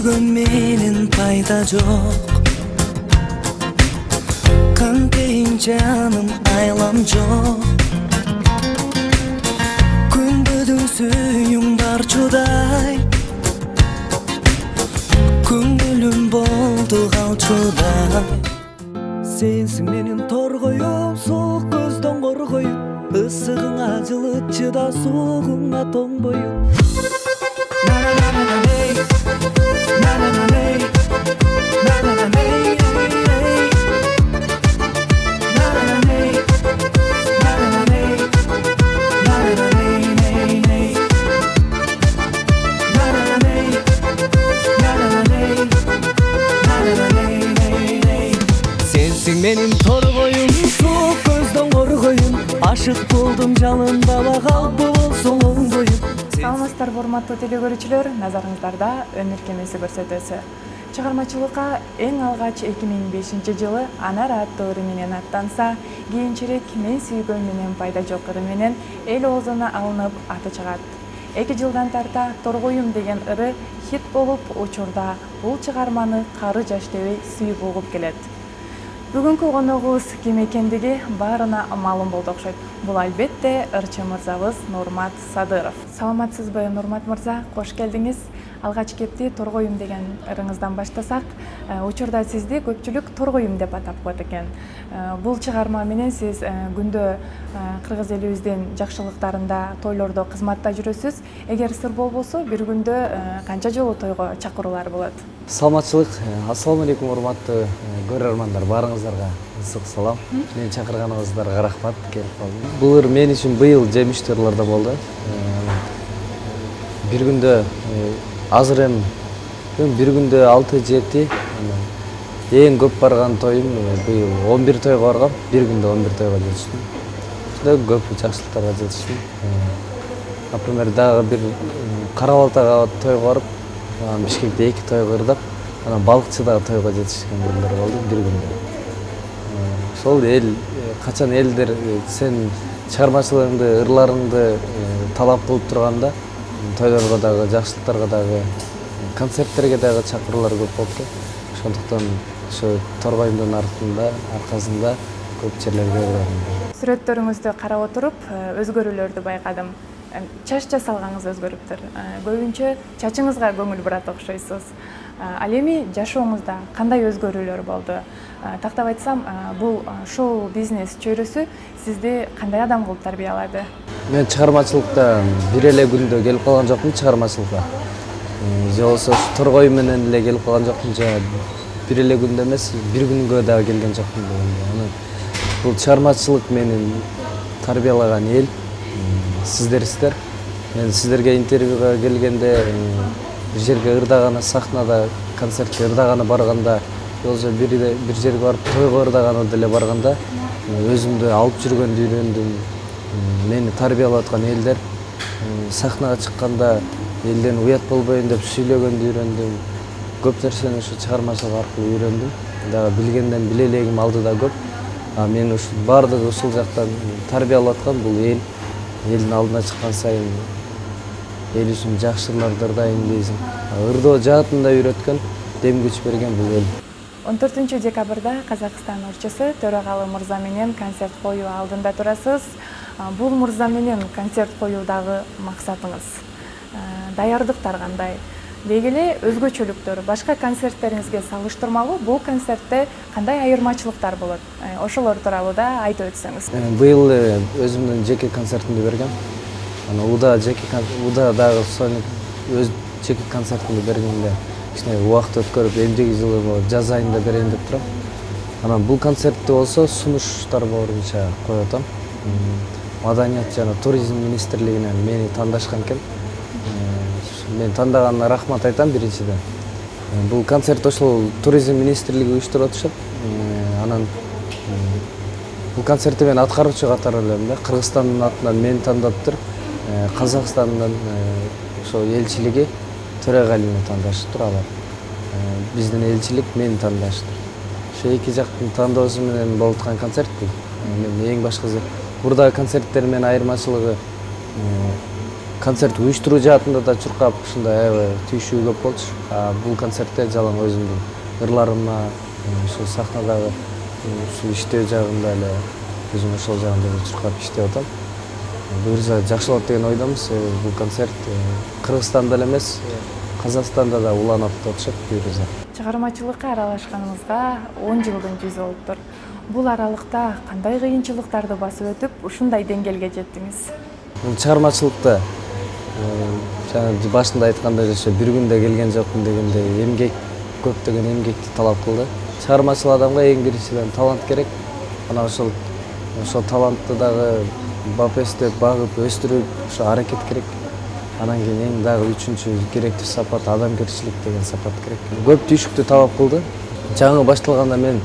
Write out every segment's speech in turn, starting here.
сүйгөн менен пайда жок. Кантейин жаным айлам жок. Күнбөдүң сүйүң бар чудай. Көңүлүм болду калчудай. Сенсиң менин торгоюм, суук көздөн коргоюм. Ысыгыңа жылыт чыда, суугуңа тоңбоюм. Сенсиң менин торгоюм, суук көздөн коргоюм. Ашык болдум жалындала, калпы болсоң оңдоюм. Саламатсыздарбы урматтуу теле көрүүчүлөр, назарыңыздарда Өмүр кемеси көрсөтөсү. Чыгармачылыкка эң алгач 2005 жылы Анар аттуу ыры менен аттанса, кийинчерээк Мен сүйгөн менен пайда жок ыры менен эл оозуна алынып аты чыгат. 2 жылдан тарта Торгоюм деген ыры хит болуп, учурда бул чыгарманы кары жаш дебей сүйүп угуп келет. Бүгүнкү коногубуз ким экендиги баарына маалым болду окшойт. Бул албетте ырчы мырзабыз Нурмат Садыров. Саламатсызбы, Нурмат мырза? Кош келдиңиз. Алгач кепти Торгоюм деген ырыңыздан баштасак, учурда сизди көпчүлүк Торгоюм деп атап коет экен. Бул чыгарма менен сиз күндө кыргыз элибиздин жакшылыктарында, тойлордо кызматта жүрөсүз. Эгер сыр болбосо, бир күндө канча жолу тойго чакыруулар болот? Саламатчылык. Ассаламу алейкум урматтуу көрөрмандар, баарыңыздарга ысык салам. Мени чакырганыңыздарга рахмат, келип калдым. Бул ыр мен үчүн быйыл жемиштүү ырларда болду. Бир күндө азыр эми бир күндө 6-7, эң көп барган тоюм быйыл 11 тойго баргам, бир күндө 11 тойго жетиштим. Ушундай көп жакшылыктарга жетиштим. Например, дагы бир Кара-Балтага тойго барып, Бишкекте 2 тойго ырдап, анан Балыкчыдагы тойго жетишкен күндөр болду бир күндө. Ошол эл качан элдер сен чыгармачылыгыңды, ырларыңды талап кылып турганда, тойлорго дагы, жакшылыктарга дагы, концерттерге дагы чакыруулар көп болуп кетти. Ошондуктан ошо Торгоюмдун аркасында көп жерлерге бардым. Сүрөттөрүңүздү карап отуруп, өзгөрүүлөрдү байкадым. Чач жасалгаңыз өзгөрүптүр. Көбүнчө чачыңызга көңүл бурат окшойсуз. Ал эми жашооңузда кандай өзгөрүүлөр болду? Тактап айтсам, бул шоу бизнес чөйрөсү сизди кандай адам кылып тарбиялады? Мен чыгармачылыкта бир эле күндө келип калган жокмун чыгармачылыкка. Же болбосо Торгоюм менен эле келип калган жокмун, же бир эле күндө эмес, бир күнгө дагы келген жокмун дегенде. Бул чыгармачылык менин тарбиялаган эл сиздерсиздер. Мен сиздерге интервьюга келгенде, бир жерге ырдаганы, сахнада, концертке ырдаганы барганда, же бир жерге барып тойго ырдаганы деле барганда, өзүмдү алып жүргөндү үйрөндүм. Мени тарбиялап аткан элдер, сахнага чыкканда элден уят болбойн деп сүйлөгөндү үйрөндүм. Көп нерсени ушу чыгармачылык аркылуу үйрөндүм. Дагы билгенден биле элегим алдыда көп. Мен ушул баардыгы ушул жактан тарбиялап аткан бул эл. Элдин алдына чыккан сайын эл үчүн жакшы ырларды ырдайын дейсиң. Ырдоо жаатында үйрөткөн, дем күч берген бул эл. 14 декабрда Казакстан ырчысы Төрөгалы мырза менен концерт коюу алдында турасыз. Бул мырза менен концерт коюудагы максатыңыз, даярдыктар кандай? Деги эле өзгөчөлүктөр, башка концерттериңизге салыштырмалуу бул концертте кандай айырмачылыктар болот? Ошолор тууралуу да айтып өтсөңүз. Быйыл өзүмдүн жеке концертимди бергем. Уда дагы өз жеке концертимди бергенде кичине убакыт өткөрүп, эмдиги жылы жаз айында берейин деп турам. Анан бул концертти болсо сунуштар боюнча коюп атам. Маданият жана туризм министрлигинен мени тандашкан экен. Мен тандаганына рахмат айтам биринчиден. Бул концерт ошол туризм министрлиги уюштуруп атышат. Анан бул концертти мен аткаруучу катары элем да. Кыргызстандын атынан мени тандаттыр. Казакстандын ошол элчилиги Төрегалины тандашыптыр алар. Биздин элчилик мени тандашыптыр. Ошо эки жактын тандоосу менен болуп аткан концерт бул. Мен эң башкысы бурдагы концерттермен айырмачылыгы концерт уюштуруу жаатында да чуркап ушундай аябай түйшүү көп болчу. Бул концертте жалаң өзүмдүн ырларыма, ушу сахнадагы ушу иштөө жагында эле өзүм ошол жагында чуркап иштеп атам. Буюрса жакшы болот деген ойдомуз. Бул концерт Кыргызстанда эле эмес, Казакстанда да уланат деп атышат буюрса. Чыгармачылыкка аралашканыңызга 10 жылдын жүзү болуптур. Бул аралыкта кандай кыйынчылыктарды басып өтүп, ушундай деңгээлге жеттиңиз? Бул чыгармачылыкта жана башында айткандай ошо бир күндө келген жокмун дегендей эмгек, көптөгөн эмгекти талап кылды. Чыгармачыл адамга эң биринчиден талант керек. Анан ошол талантты дагы бапестеп, багып, өстүрүп, ошо аракет керек. Анан кийин эң дагы үчүнчү керектүү сапат адамгерчилик деген сапат керек. Көп түйшүктү талап кылды. Жаңы башталганда мен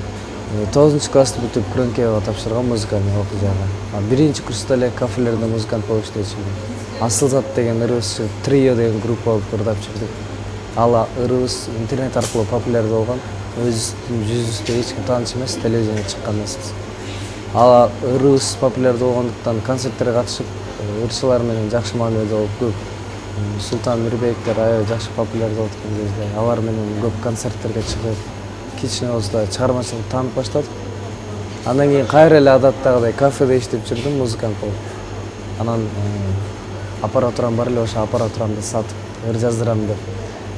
9-классты бүтүп Крөнкеге тапшыргам музыканы окуяга. Биринчи курста эле кафелерде музыкант болуп иштечүмүн. Асылзат деген ырыбыз, Трио деген группа болуп ырдап чыктык. Ал ырыбыз интернет аркылуу популяр болгон. Өзүбүздүн жүзүбүздө эч ким тааныш эмес, телевизионго чыккан эмеспиз. Ал ырыбыз популяр болгондуктан концерттерге катышып, ырчылар менен жакшы мамиледе болуп, көп Султан Мирбековдер аябай жакшы популяр болуп аткан кезде алар менен көп концерттерге чыгып, кичине болсо да чыгармачылыкты таанып баштадык. Андан кийин кайра эле адаттагыдай кафеде иштеп жүрдүм музыкант болуп. Анан аппаратурам бар эле, ошо аппаратурамды сатып, ыр жаздырам деп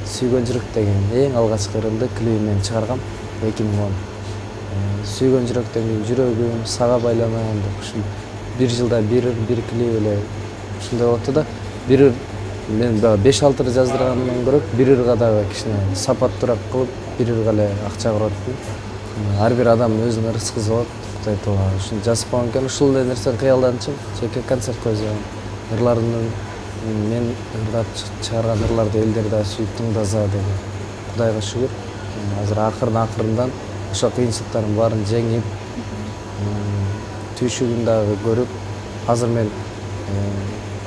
Сүйгөн жүрөк деген эң алгачкы ырымды клибин мен чыгаргам 2010. Сүйгөн жүрөктөн кийин жүрөгүм, сага байланам деп ушул бир жылда бир ыр, бир клип эле ушундай болупту да. Бир ыр мен 5-6 ыр жаздыргандан көрө бир ырга дагы кичине сапаттуураак кылып, бир ырга эле акча кураттым. Ар бир адам өзүнүн ырыскысы болот. Кудай таала ушуну жазып койгон экен. Ушул эле нерсени кыялданчым. Жеке концерт койгом. Ырларымдын мен ырдап чыгарган ырларды элдер да сүйүп тыңдаса деди. Кудайга шүгүр. Азыр акырындан ошо кыйынчылыктардын баарын жеңип, түйшүгүн дагы көрүп, азыр мен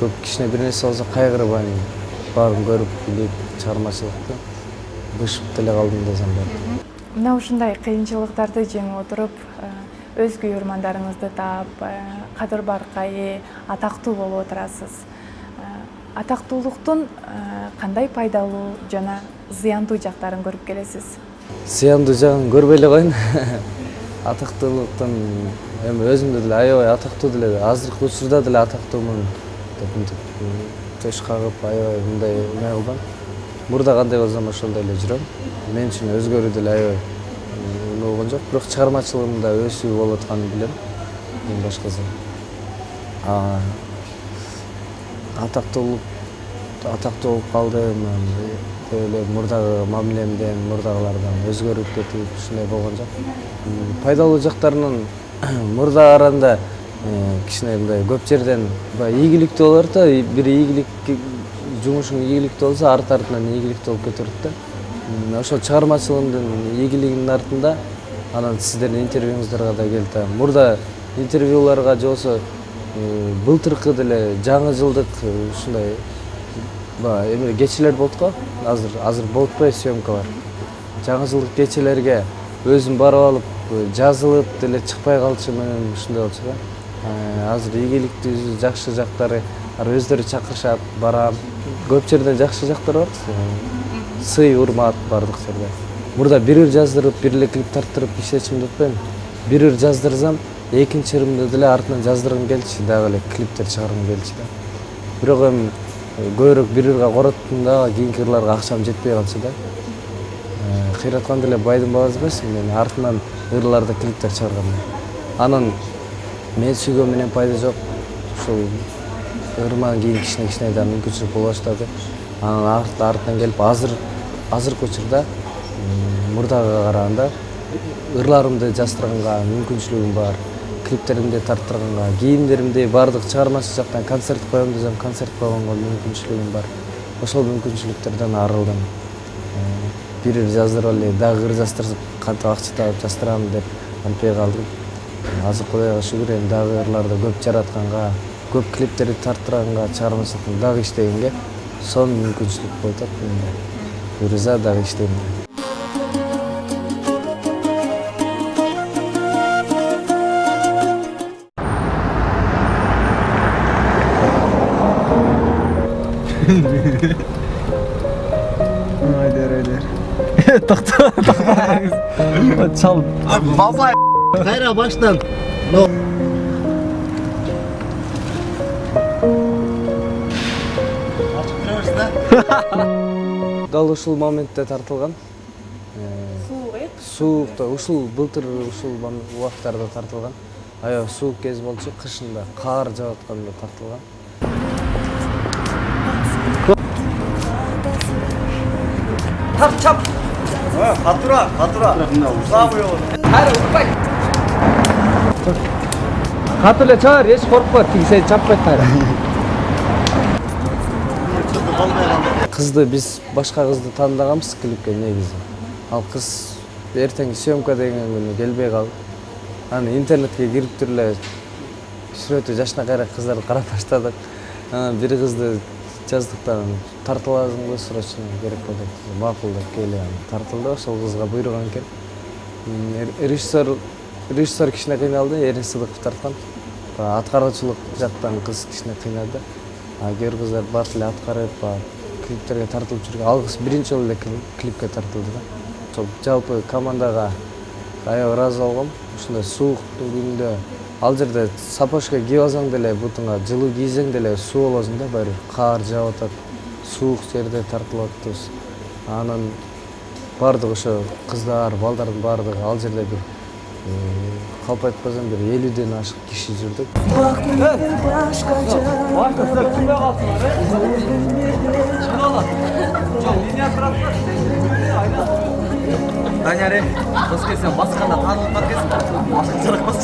көп кичине бир нерсе болсо кайгырбайм. Баарын көрүп, билип, чыгармачылыкты бышып деле калдым десем болот. Мына ушундай кыйынчылыктарды жеңип отуруп, өз күйөрмандарыңызды таап, кадыр баркка ээ, атактуу болуп отурасыз. Атактуулуктун кандай пайдалуу жана зыяндуу жактарын көрүп келесиз? Зыяндуу жагын көрбөй эле коеюн. Атактуулуктун эми өзүмдө деле аябай атактуу деле, азыркы учурда деле атактуумун деп мынтип төш кагып аябай мындай эме кылдым. Мурда кандай болсом ошондой эле жүрөм. Мен үчүн өзгөрүү деле аябай эме болгон жок, бирок чыгармачылыгымда өсүү болуп атканын билем. Эң башкысы. Атактуу болуп калдым. Эле мурдагы мамилемден, мурдагылардан өзгөрүп кетип, ушундай болгон жок. Пайдалуу жактарынан мурда караганда кичине мындай көп жерден ийгиликтүү болор да, бир ийгилик жумушуң ийгиликтүү болсо, артынан ийгиликтүү болуп кетет да. Ошол чыгармачылыгымдын ийгилигинин артында анан сиздердин интервьюңуздарга да келип атам. Мурда интервьюларга же болсо былтыркы деле жаңы жылдык ушундай эме кечелер болот го. Азыр болуп атпайбы съемкалар. Жаңы жылдык кечелерге өзүм барып алып, жазылып деле чыкпай калчу менен ушундай болчу да. Азыр ийгиликтүү жакшы жактары өздөрү чакырышат, барам. Көп жерден жакшы жактар бар. Сый, урмат бардык жерде. Мурда бир ыр жаздырып, бир эле клип тарттырып иштечимди деп атпайбы. Бир ыр жаздырсам, экинчи ырымды деле артынан жаздыргым келчү, дагы эле клиптер чыгаргым келчү да. Бирок эми көбүрөөк бир ырга короттум да, кийинки ырларга акчам жетпей калчу да. Кыйраткан деле байдын баласы эмесмин, мен артынан ырларды клиптер чыгаргам. Анан мен сүйгөн менен пайда жок. Ушул ырман кийин кичине да мүмкүнчүлүк боло баштады. Анан артынан келип азыркы учурда мурдага караганда ырларымды жаздырганга мүмкүнчүлүгүм бар. Клиптеримди тарттырганга, кийимдеримди бардык чыгармачы жактан концерт коем десем, концерт койгонго мүмкүнчүлүгүм бар. Ошол мүмкүнчүлүктөрдөн арылдым. Бир ыр жаздырып эле, дагы ыр жаздырып, кантип акча таап жаздырам деп антпай калдым. Азыр Кудайга шүгүр, эми дагы ырларды көп жаратканга, көп клиптерди тарттырганга, чыгармачылыкты дагы иштегенге сонун мүмкүнчүлүк болуп атат менде. Буюрса дагы иштейм. Айдер. Токто. Чал. Бабай. Кайра баштан. Дал ушул моментте тартылган. Суук да ушул былтыр ушул убактарда тартылган. Аябай суук кез болчу, кышында кар жаап атканда тартылган. Чап. Катура. Слава Кат эле чаар, эч коркпо, тиги сени чаппайт кайра. Кызды биз башка кызды тандаганбыз клипке негизи. Ал кыз эртең съемка деген күнү келбей калып, аны интернетке кирип туруп эле сүрөтү жашынакайраак кыздарды карап баштадык. Анан бир кызды жаздыктан тартыласыңбы срочно керек болуп, макул деп келе тартылды, ошол кызга буйруган экен. Режиссер кичине кыйналды, Эрин Сыдыков тарткан. Аткаруучулук жактан кыз кичине кыйнады. Кээ бир кыздар бат эле аткарып, клиптерге тартылып жүргөн. Ал кыз биринчи жолу эле клипке тартылды да. Ошол жалпы командага аябай ыраазы болгом. Ушундай сууктуу күндө ал жерде сапожка кийип алсаң деле, бутуңа жылуу кийсең деле суу болосуң да, баары кар жаап атат, суук жерде тартылып атабыз. Анан баардык ошо кыздар, балдардын баардыгы ал жерде бир калп айтпасам бир 50ден ашык киши жүрдүк. Даняре, дос келсең басканда таанылып кетесиң. Ашык жаракпас.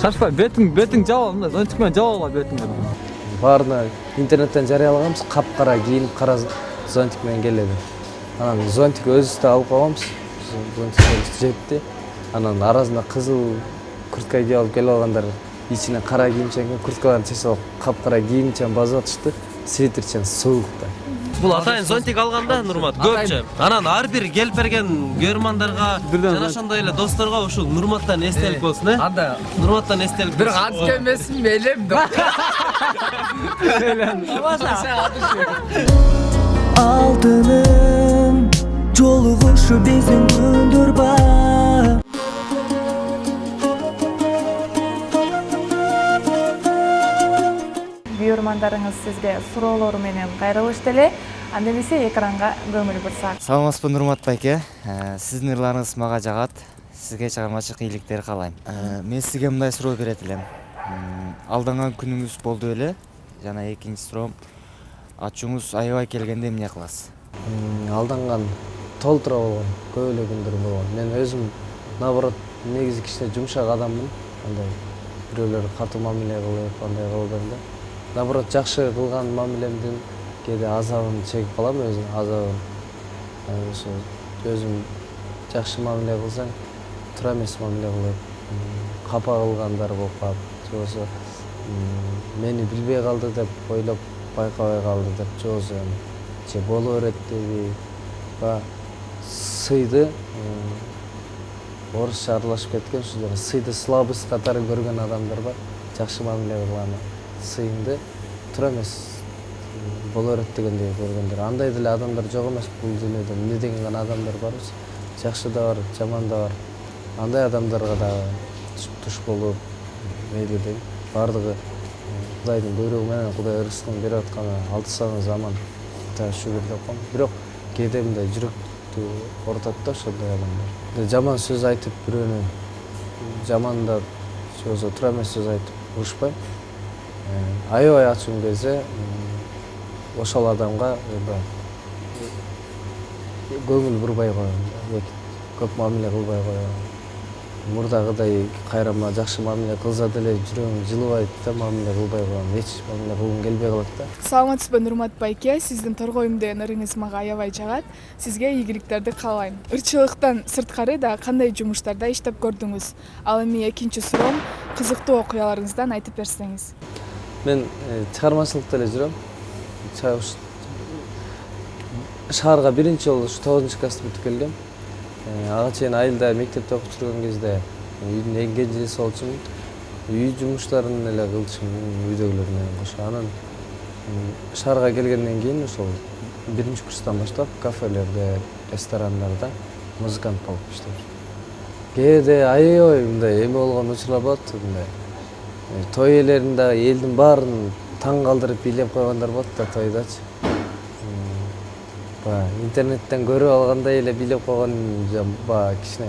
Шашпай, бетиң жаап, мындай зонтик менен жаап ал бетиңди. Баарына интернеттен жарыялаганбыз, капкара кийинип, кара зонтик менен келеді. Анан зонтик өзүбүз да алып койгонбуз. Зонтик жетти. Анан арасында кызыл куртка кийип алып келип алгандар ичине кара кийимчен, курткаларын чечип алып, капкара кийимчен басып атышты. Свитерчен суукта. Бул атайын зонтик алганда Нурмат көпчө. Анан ар бир келип берген көрөрмандарга жана ошондой эле досторго ушул Нурматтан эстелик болсун, э? Анда Нурматтан эстелик. бир кантип эмесин элем да. Алтыным жолугушу биздин күндөр бар. Күйөрмандарыңыз сизге суроолору менен кайрылышты эле. Анда эмесе экранга көңүл бурсак. Саламатсызбы Нурмат байке. Сиздин ырларыңыз мага жагат. Сизге чыгармачылык ийгиликтер каалайм. Мен сизге мындай суроо берет элем. Алданган күнүңүз болду беле? Жана экинчи суроом, ачууңуз аябай келгенде эмне кыласыз? Алданган толтура болгон, көп эле күндөр болгон. Мен өзүм наоборот негизи кичине жумшак адаммын. Андай бирөөлөр катуу мамиле кылып, андай кылдым да. Наоборот жакшы кылган мамилемдин кээде азабын чегип калам, өзүм азабын. Ошо өзүм жакшы мамиле кылсаң, туура эмес мамиле кылып, капа кылгандар болуп калып, же болбосо мени билбей калды деп ойлоп байкабай калды деп, же болбосо же боло берет деби, сыйды орусча аралашып кеткен, ушул сыйды слабость катары көргөн адамдар бар, жакшы мамиле кылган сыйыңды туура эмес боло берет дегендей көргөндөр. Андай деле адамдар жок эмес бул дүйнөдө, эмне деген гана адамдар барбыз. Жакшы да бар, жаман да бар. Андай адамдарга да туш болуп, мейли дейм. Бардыгы Кудайдын буйругу менен, Кудай ырыскын берип атканы алтысаны заман та шүгүр деп коем. Бирок кээде мындай жүрөктү ортот да ошондой адамдар. Жаман сөз айтып бирөөнү жамандап, же болбосо туура эмес сөз айтып урушпайм. Аябай ачуум келсе, ошол адамга көңүл бурбай коем, көп мамиле кылбай коем. Мурдагыдай кайрама жакшы мамиле кылса деле жүрөгүм жылыбайт да, мамиле кылбай коем, эч мамиле кылгым келбей калат да. Саламатсызбы Нурмат байке, сиздин торгоюм деген ырыңыз мага аябай жагат. Сизге ийгиликтерди каалайм. Ырчылыктан сырткары да кандай жумуштарда иштеп көрдүңүз? Ал эми экинчи суроом, кызыктуу окуяларыңыздан айтып берсеңиз. Мен чыгармачылыкта эле жүрөм. Шаарга биринчи жолу 9-класста бүтүп келгем. Ага чейин айылда мектепте окуп жүргөн кезде үйдүн эң кенжеси болчумун. Үй жумуштарын эле кылчумун үйдөгүлөр менен кошо. Анан шаарга келгенден кийин ошол 1-курстан баштап кафелерде, ресторандарда музыкант болуп иштеп жүрдүм. Кээде аябай мындай эме болгон учурлар болот, мындай той ээлеринде элдин баарын таң калтырып бийлеп койгондар болот да тойдочу. Баягы интернеттен көрүп алгандай эле бийлеп койгон баягы кичине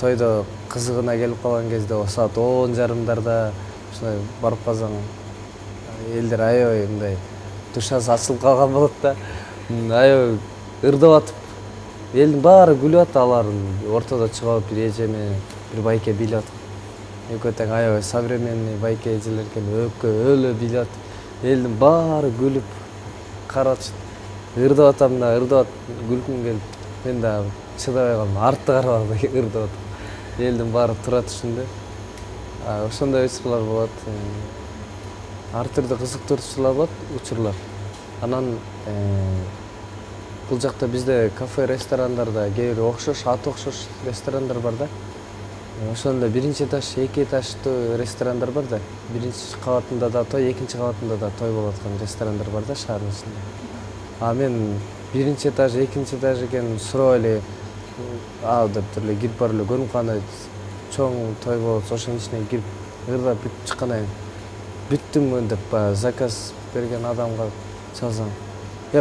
тойдо кызыгына келип калган кезде саат 10:30 ушундай барып калсаң элдер аябай мындай душасы ачылып калган болот да. Аябай ырдап атып элдин баары күлүп атат, алар ортодо чыгып бир эже менен бир байке бийлеп атат. Экөө тең аябай современный байке эжелер экен, өлө бийлеп атып, элдин баары күлүп карап атышат. Ырдап атам да, ырдап күлкүм келип, мен дагы чыдабай калдым, артты карап ырдап атам. Элдин баары тура түшүндү. Ошондой учурлар болот. Ар түрдүү кызыктуу учурлар. Анан бул жакта бизде кафе, ресторандарда кээ бир окшош, аты окшош ресторандар бар да. Ошондо 1 этаж, 2 этаждуу ресторандар бар да. 1 кабатында да той, 2 кабатында да той болуп аткан ресторандар бар да шаардын ичинде. Мен 1 этаж, 2 этаж экенин сурап эле деп туруп эле кирип барып эле көрүнүп калгандай чоң той болот, ошонун ичине кирип ырдап бүтүп чыккандан кийин бүттүмбү деп баягы заказ берген адамга чалсаң,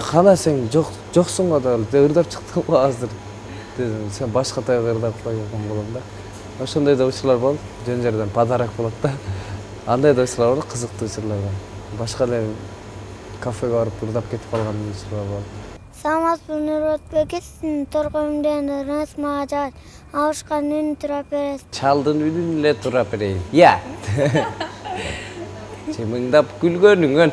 кана сен жоксуң го деп ырдап чыктың го азыр дедим. Сен башка тойго ырдап койгон болом да. Ошондой да учурлар болот, жөн жерден подарок болот да. Андай да учурлар болот, кызыктуу учурлар. Башка эле кафеге барып ырдап кетип калган учурлар болот. Саламатсызбы, Нурбек эке, сиздин торгоюмдериңиз мага жагат. Алышкан үнү турап бересиз. Чалдын үнүн эле турап берейин. Я. Чымыңдап күлгөнүңөн.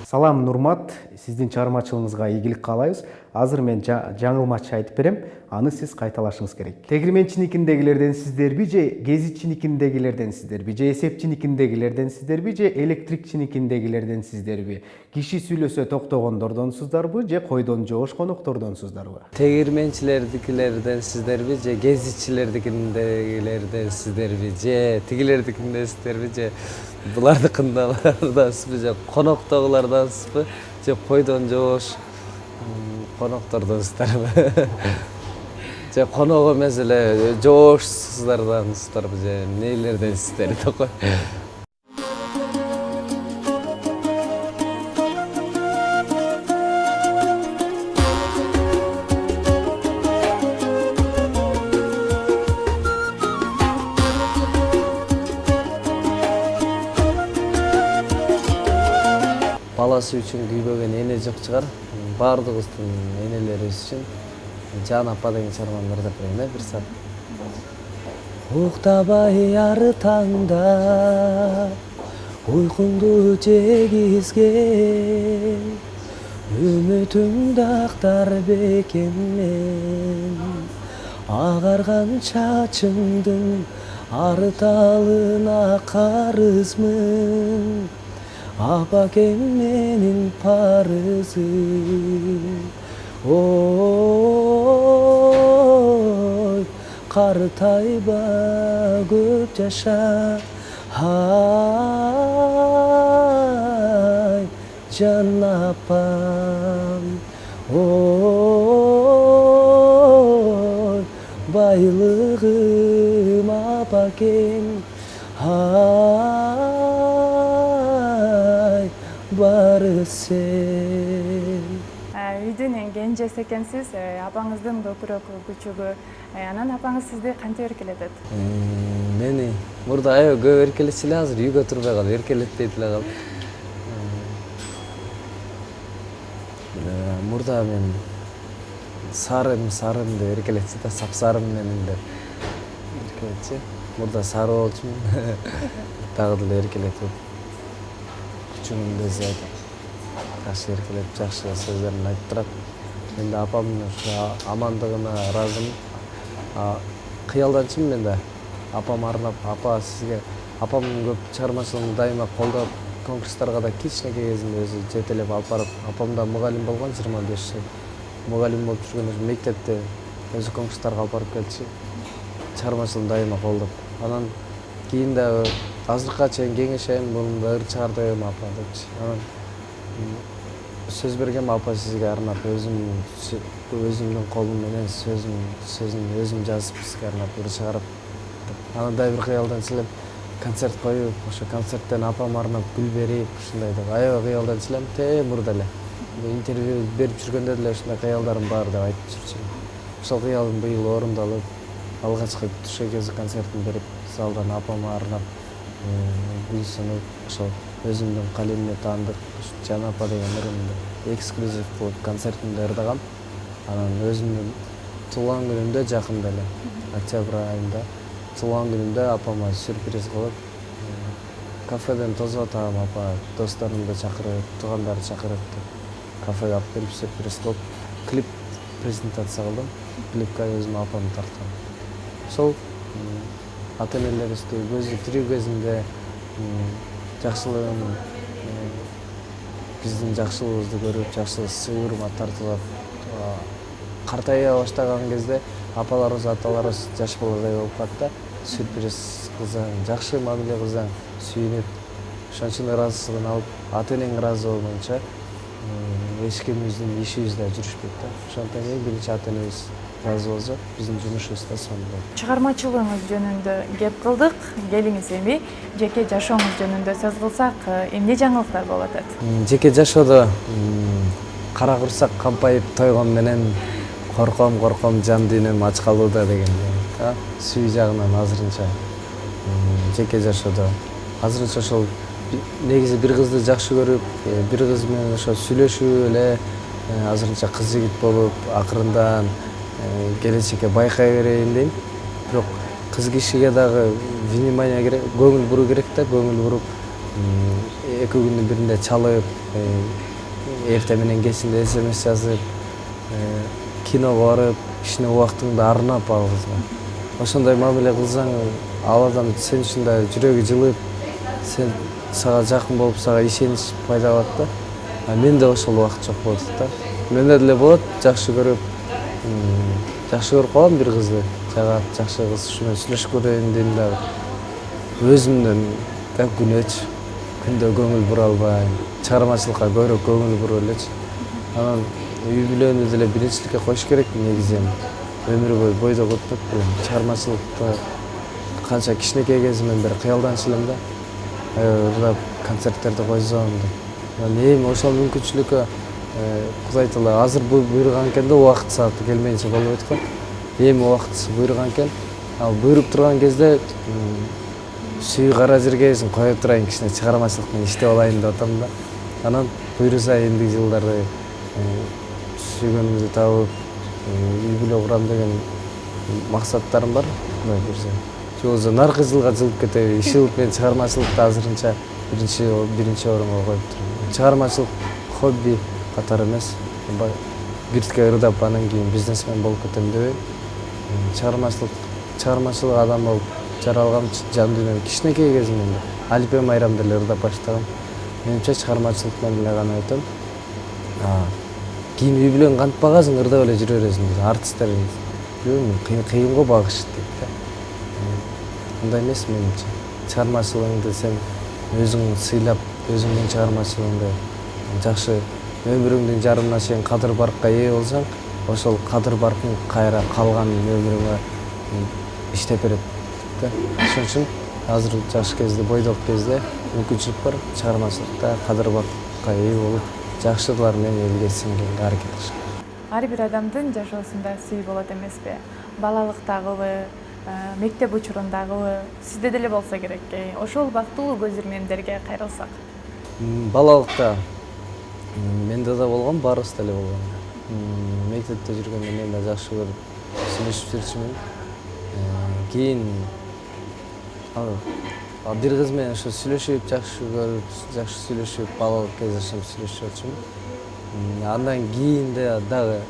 Салам Нурмат, сиздин чыгармачылыгыңызга ийгилик каалайбыз. Азыр мен жаңылмачы айтып берем, аны сиз кайталашыңыз керек. Тегирменчиникиндегилерден сиздерби же гезитчиникиндегилерден сиздерби же эсепчиникиндегилерден сиздерби же электрикчиникиндегилерден сиздерби? Киши сүйлөсө токтогондордонсуздарбы же койдон жоошкон Тегирменчилердикилерден сиздерби же гезитчилердикиндегилерден сиздерби же тигилердикинден сиздерби же булардыкындагылардансызбы же коноктогулардансызбы же койдон жоош коноктордонсуздарбы же конок эмес эле жоошсуздардансыздарбы же эмнелерденсиздер токой. Баласы үчүн күйбөгөн эне жок чыгар. Бардыгыбыздын энелерибиз үчүн Жан апа деген чыгарманы ырдап берейин бир саат. Уктабай ары таңда уйкуңду жегизген үмүтүңдү актар бекеммен агарган чачыңдын арталына карызмын апакем менин парызым. Ой, картайба көп жаша, ай, жан апам. Ой, байлыгым апакем, ай, бары сен. Үйдүн эң кенжеси экенсиз, апаңыздын көпүрөөк күчүгү. Анан апаңыз сизди кантип эркелетет? Мени мурда аябай көп эркелетчү эле, азыр үйгө турбай калып, эркелетпейт эле калып. Мурда мен сарым деп эркелетчү да, сапсарым менен деп эркелетчү. Мурда сары болчумун. Дагы деле эркелетип. Күчүм десе айтат. Жакшы эркелеп, жакшы сөздөрүн айтып турат. Мен да апамдын ушу амандыгына ыраазымын. Кыялданчымын мен да. Апам арнап, апа сизге апамдын көп чыгармачылыгын дайыма колдоп, конкурстарга да кичинекей кезинде өзү жетелеп алып барып, апам да мугалим болгон 25 жыл. Мугалим болуп жүргөн мектепте өзү конкурстарга алып барып келчү. чыгармачылыгын дайыма колдоп. Анан кийин дагы азыркыга чейин кеңешем, муну да ыр чыгардым апа депчи. Анан сөз бергем апа сизге арнап өзүмдүн колум менен сөзүн өзүм жазып сизге арнап ыр чыгарып. Анан да бир кыялданчу элем концерт коюп, ошо концерттен апама арнап гүл берип, ушундай деп аябай кыялданчу элем. Мурда эле интервью берип жүргөндө деле ушундай кыялдарым бар деп айтып жүрчү. Ошол кыялым быйыл орундалып, алгачкы туш экөөбүз концертин берип, залдан апама арнап гүл сунуп, ошол өзүмдүн калемиме таандык Жан апа деген ырымды эксклюзив кылып концертимди ырдагам. Анан өзүмдүн туулган күнүмдө жакында эле, октябрь айында туулган күнүмдө апама сюрприз кылып, кафеден тосуп атам апа, досторумду чакырып, туугандарды чакырып деп кафеге алып келип сюрприз кылып, клип презентация кылдым. Клипке өзүм апамды тарткам. Ошол ата-энелерибизди тирүү кезинде жакшылыгын, биздин жакшылыгыбызды көрүп, жакшы сый-урмат тартылып, картая баштаган кезде апаларыбыз, аталарыбыз жаш баладай болуп калат да, сюрприз кылсаң, жакшы мамиле кылсаң, сүйүнүп, ошончун ыраазычылыгын алып, ата-энең ыраазы болгончо эч кимибиздин ишибиз да жүрүшпөйт да. Ошондон эң биринчи ата-энебиз ыраазы болсо, биздин жумушубуз да сонун болот. Чыгармачылыгыңыз жөнүндө кеп кылдык. Келиңиз эми жеке жашооңуз жөнүндө сөз кылсак, эмне жаңылыктар болуп атат? Жеке жашоодо кара курсак кампайып тойгон менен корком жан дүйнөм ач калууда деген. Сүйүү жагынан азырынча жеке жашоодо азырынча ошол негизи бир кызды жакшы көрүп, бир кыз менен ошо сүйлөшүп эле азырынча кыз жигит болуп, акырындан келечекке байкай берейин дейм. Бирок кыз кишиге дагы внимание керек, көңүл буруу керек да, көңүл буруп, эки күндүн биринде чалып, эртең менен кечинде SMS жазып, киного барып, кичине убактыңды арнап ал кызга. Ошондой мамиле кылсаң, ал адам сен үчүн да жүрөгү жылып, сен сага жакын болуп, сага ишенич пайда болот да. Менде ошол убакыт жок болот да. Менде деле болот, жакшы көрүп калам бир кызды, жагат, жакшы кыз, ушу менен сүйлөшүп көрөйүн дейм дагы. Өзүмдөн как күнөөчү, күндө көңүл бура албайм, чыгармачылыкка көбүрөөк көңүл буруп элечи. Анан үй бүлөнү деле биринчиликке коюш керек негизи. Өмүр бою бойдок өтпөк белем. Чыгармачылыкта канча кичинекей кезимден бери кыялданчу элем да. Ырдап концерттерди койсом деп. Эми ошол мүмкүнчүлүккө Кудай таала азыр буйруган экен да, убакыт сааты келмейинче болбойт го. Эми убактысы буйруган экен. Ал буйруп турган кезде сүйүү кара жергесин коюп турайын, кичине чыгармачылык менен иштеп алайын деп атам да. Анан буйруса эндиги жылдары сүйгөнүмдү табып, үй бүлө курам деген максаттарым бар. Кудай буйруса. Же болбосо наркы жылга жылып кетеби. Ишилип мен чыгармачылыкты азырынча биринчи орунга коюп турам. Чыгармачылык хобби катары эмес. Биртке ырдап анан кийин бизнесмен болуп кетем дебейм. Чыгармачылык адам болуп жаралгам жан дүйнөм кичинекей кезимден Алипе Майрам деле ырдап баштагам. Менимче чыгармачылык менен эле гана өтөм. Кийин үй бүлөң кантпагансың, ырдап эле жүрө бересиң. Артисттер кыйын го багыш дейт да. Мындай эмес менимче. Чыгармачылыгыңды сен өзүң сыйлап, өзүңдүн чыгармачылыгыңды жакшы өмүрүңдүн жарымына чейин кадыр баркка ээ болсаң, ошол кадыр баркың кайра калган өмүрүңө иштеп берет да. Ошон үчүн азыр жаш кезде, бойдок кезде мүмкүнчүлүк бар, чыгармачылыкта кадыр баркка ээ болуп, жакшылар менен элге сиңгенге аракет кылыш керек. Ар бир адамдын жашоосунда сүй болот эмеспи? Балалыктагыбы, мектеп учурундагыбы, сизде деле болсо керек. Ошол бактылуу көз ирмемдерге кайрылсак. Балалыкта менде да болгон, баарыбызда эле болгон. Мектепте жүргөндө мен да жакшы көрүп сүйлөшүп жүрчүмүн. Кийин бир кыз менен ошо сүйлөшүп, жакшы көрүп, жакшы сүйлөшүп, балалык кездешим сүйлөшүп жүрчүмүн. Андан кийин дагы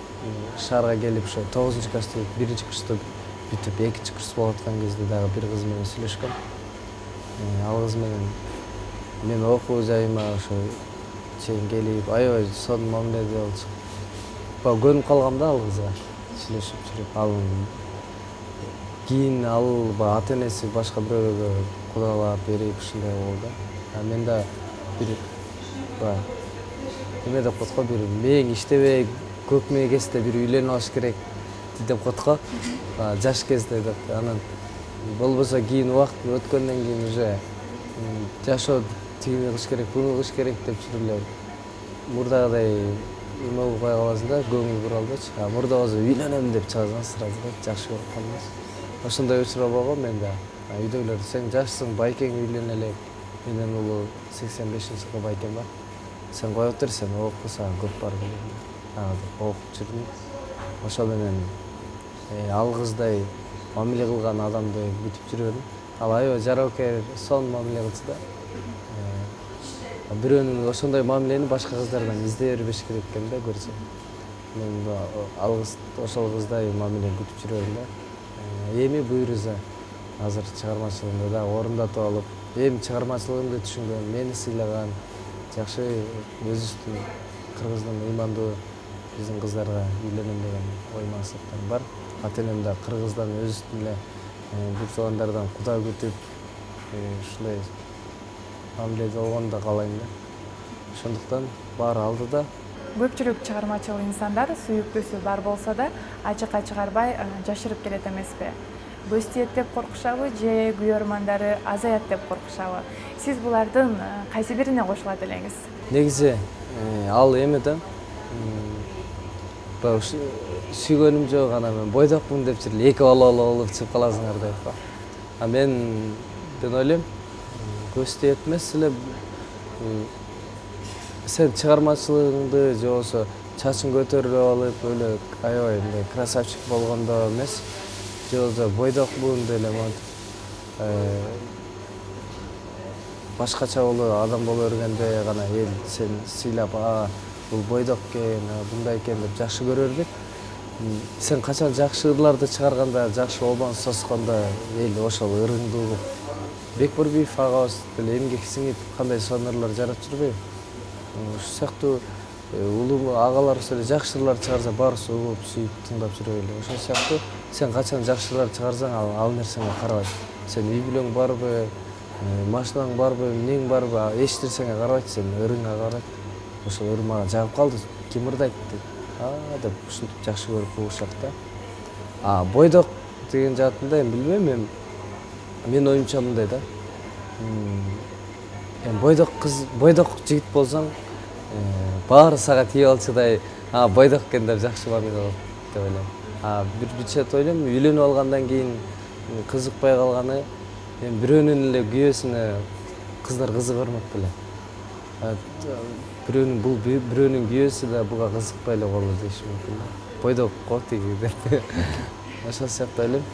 шаарга келип ошо 9-класста, 1-курста бүтүп 2-курс болуп аткан кезде дагы бир кыз менен сүйлөшкөм. Ал кыз менен мен окуу жайыма ошо чейин келип, аябай сонун мамиледе болчу. Көнүп калгам да ал кызга сүйлөшүп жүрүп, ал кийин ал баягы ата энеси башка бирөөгө кудалап берип ушундай болду. Мен да бир баягы эме деп коет го, бир мээң иштебей көп кезде бир үйлөнүп алыш керек деп коет го. Жаш кезде деп. Анан болбосо кийин убакыт өткөндөн кийин уже жашоо тигини кылыш керек, буну кылыш керек деп эле мурдагыдай эме болуп кое каласың да, көңүл бура албайчы. Мурда болсо үйлөнөм деп чыгасың сразу да, жакшы көрүп калмайсың. Ошондой учур болгон менде. Үйдөгүлөр сен жашсың, байкең үйлөнө элек. Менен улуу 85-жылкы байкем бар. Сен коюп тур, сен окуп сага көп бар белем. Деп окуп жүрдүм. Ошол менен ал кыздай мамиле кылган адамды күтүп жүрөдүм. Ал аябай жарабкер, сонун мамиле кылчу да. Бирөөнүн ошондой мамилени башка кыздардан издей бербеш керек экен да, көрсөм. Мен ал кыз ошол кыздай мамиле күтүп жүрөдүм да. Эми буйруза азыр чыгармачылыгында да орундатып алып, эми чыгармачылыгымды түшүнгөн, мени сыйлаган, жакшы өзүбүздүн кыргыздын ыймандуу биздин кыздарга үйлөнөм деген ой максаттарым бар. Ата энем да кыргыздан өзүбүздүн эле бир туугандардан куда күтүп, ушундай мамиледе болгонду да каалайм да. Ошондуктан баары алдыда. Көпчүлүк чыгармачыл инсандар сүйүктүүсү бар болсо да ачыкка чыгарбай жашырып келет эмеспи? Бөстиет деп коркушабы же күйөрмандары азаят деп коркушабы? Сиз булардын кайсы бирине кошулат элеңиз? Негизи ал эме да. Сүйгөнүм жок, анан мен бойдокмун деп жүрүп эки бала болуп чыгып каласыңар деп. Мен ойлойм, көстиет эмес эле сен чыгармачылыгыңды же болбосо чачың көтөрүлүп алып, эле аябай мындай красавчик болгондо эмес, же болбосо бойдокмун деле башкача адам боло бергенде гана эл сен сыйлап, бул бойдок экен, мындай экен деп жакшы көрөр бит. Сен качан жакшы ырларды чыгарганда, жакшы обон соскондо эл ошол ырыңды угуп, Бекбурбиев агабыз деле эмгек сиңип кандай сонун ырлар жаратып жүрбөйбү? Ушул сыяктуу улуу агаларыбыз эле жакшы ырлар чыгарса, баарыбыз угуп, сүйүп, тыңдап жүрөлү. Ошол сыяктуу сен качан жакшы ырлар чыгарсаң, ал нерсеңе карабайт. Сен үй бүлөң барбы, машинаң барбы, эмнең барбы, эч нерсеңе карабайт, сен ырыңга карайт. Ошол ыр мага жагып калды, ким ырдайт деп ушинтип жакшы көрүп угушат да. Бойдок деген жаатында эми билбейм, мен оюмча мындай да. Бойдок кыз, бойдок жигит болсоң, баары сага тийип алчудай, бойдок экен деп жакшы мамиле кылып деп ойлойм. Бир чет ойлойм, үйлөнүп алгандан кийин кызыкпай калганы, бирөөнүн эле күйөөсүнө кыздар кызыга бермек беле. Бирөөнүн күйөөсү да буга кызыкпай эле калды деши мүмкүн. Бойдок го тиги деп. Ошол сыяктуу ойлойм.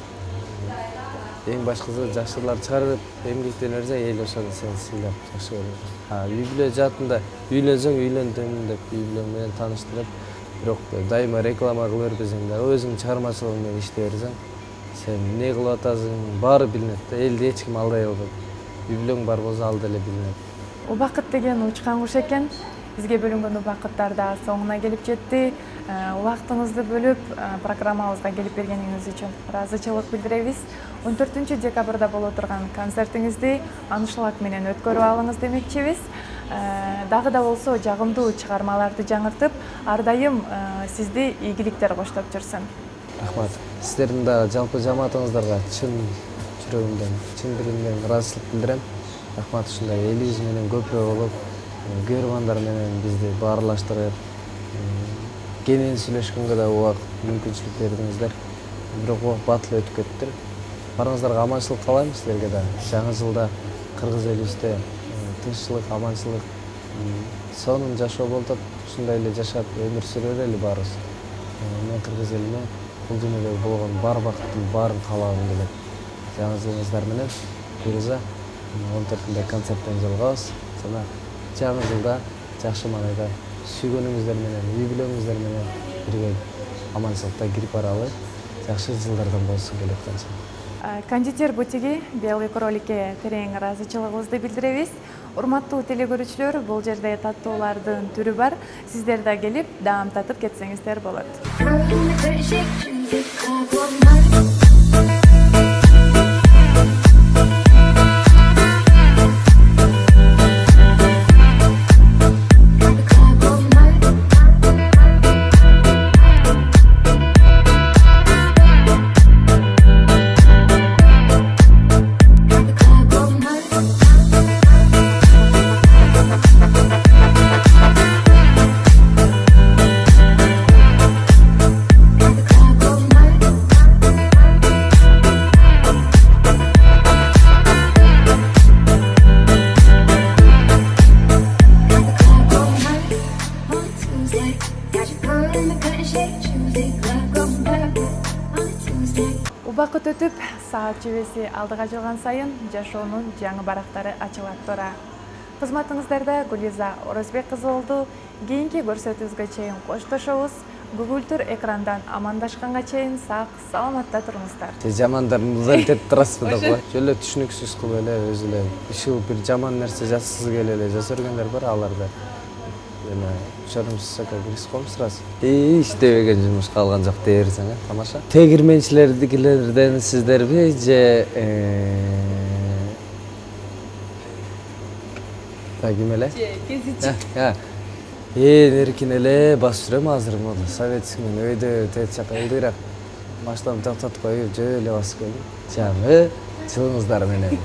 Эң башкысы жакшылар чыгарып, эмгектенип берсе, эл ошону сени сыйлап жакшы көрөт. Үй бүлө жаатында үйлөнсөң, үйлөндүм деп үй бүлөң менен тааныштырып, бирок дайыма реклама кыла бербесең да, өзүң чыгармачылыгың менен иштей берсең, сен эмне кылып атасың, баары билинет да, элди эч ким алдай албайт. Үй бүлөң бар болсо ал деле билинет. Убакыт деген учкан куш экен. Бизге бөлүнгөн убакыттар да соңуна келип жетти. Убактыңызды бөлүп программабызга келип бергениңиз үчүн ыраазычылык билдиребиз. 14 декабрда боло турган концертиңизди аншлаг менен өткөрүп алыңыз демекчибиз. Дагы да болсо жагымдуу чыгармаларды жаңыртып, ар дайым сизди ийгиликтер коштоп жүрсүн. Рахмат. Сиздердин да жалпы жамаатыңыздарга чын жүрөгүмдөн, чын дилимден ыраазычылык билдирем. Рахмат, ушундай элибиз менен көпүрө болуп, көрөрмандар менен бизди баарлаштырып, кенен сүйлөшкөнгө да убакыт мүмкүнчүлүк бердиңиздер. Бирок убакыт батыл өтүп кетиптир. Баарыңыздарга аманчылык каалайм, силерге да. Жаңы жылда кыргыз элибизде тынччылык, аманчылык, сонун жашоо болуп атат. Ушундай эле жашап өмүр сүрө берели баарыбыз. Мен кыргыз элине бул дүйнөдөгү болгон бар бакыттын баарын каалагым келет. Жаңы жылыңыздар менен буйруза 14-нде концерттен жалгабыз. Жана жаңы жылда жакшы маанайда сүйгөнүңүздөр менен, үй бүлөңүздөр менен бирге аманчылыкта кирип баралы. Жакшы жылдардан болсун келет канча. Кондитер бутиги Белый кроликке терең ыраазычылыгыбызды билдиребиз. Урматтуу телекөрүүчүлөр, бул жерде таттуулардын түрү бар. Сиздер да келип, даам татып кетсеңиздер болот. убакыт өтүп, саат чебеси алдыга жылган сайын жашоонун жаңы барактары ачылат тура. Кызматыңыздарда Гулиза Орозбек кызы болду. Кийинки көрсөтүүбүзгө чейин коштошобуз. Бүгүлтүр экрандан амандашканга чейин сак, саламатта туруңуздар. Жамандарны узалтып турасызбы да го. Жөлө түшүнүксүз кылып эле өзү эле ушул бир жаман нерсе жассыз келе эле жасап өргөндөр бар аларда. Эме чарымсыз киргиз коомсурасыз. Иштебеген жумушка алган жок дээрсең, тамаша. Тегирменчилердикилерден сиздерби же ким эле? Кезичи. Эркин эле басып жүрөм азыр мода. Советский мен өйдө тет жака ылдыйраак машинамды токтотуп коюп жөө эле басып келдим. Жамы жылыңыздар менен.